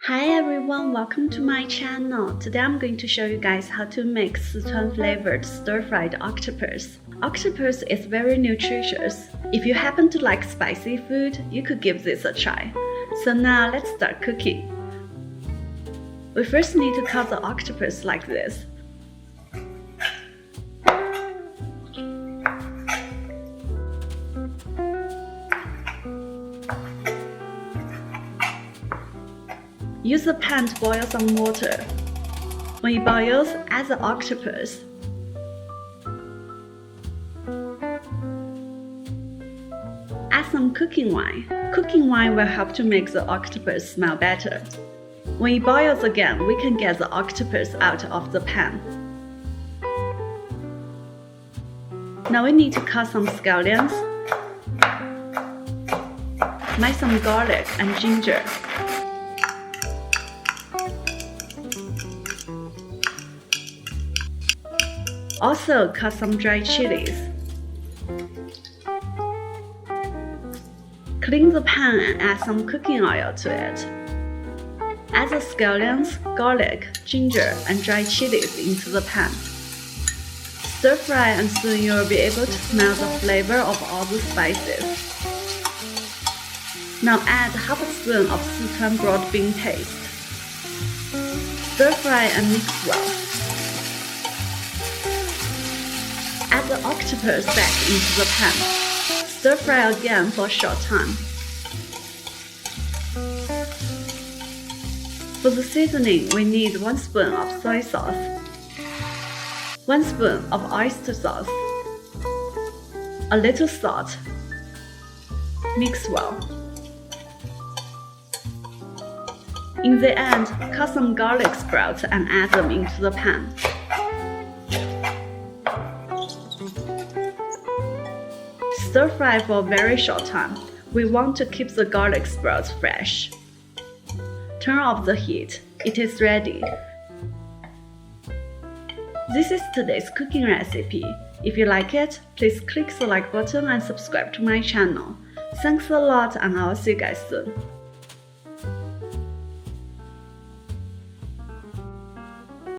Hi everyone, welcome to my channel. Today I'm going to show you guys how to make Sichuan flavored stir-fried octopus. Octopus is very nutritious. If you happen to like spicy food, you could give this a try. So now let's start cooking. We first need to cut the octopus like this. Use a pan to boil some water. When it boils, add the octopus. Add some cooking wine. Cooking wine will help to make the octopus smell better. When it boils again, we can get the octopus out of the pan. Now we need to cut some scallions, mash some garlic and ginger. Also cut some dried chilies. Clean the pan and add some cooking oil to it. Add the scallions, garlic, ginger, and dried chilies into the pan. Stir fry and soon you will be able to smell the flavor of all the spices. Now add half a spoon of Sichuan broad bean paste. Stir fry and mix well. Add the octopus back into the pan. Stir fry again for a short time. For the seasoning, we need 1 spoon of soy sauce, 1 spoon of oyster sauce, a little salt. Mix well. In the end, cut some garlic sprouts and add them into the pan. Stir fry for a very short time. We want to keep the garlic sprouts fresh. Turn off the heat. It is ready. This is today's cooking recipe. If you like it, please click the like button and subscribe to my channel. Thanks a lot and I will see you guys soon.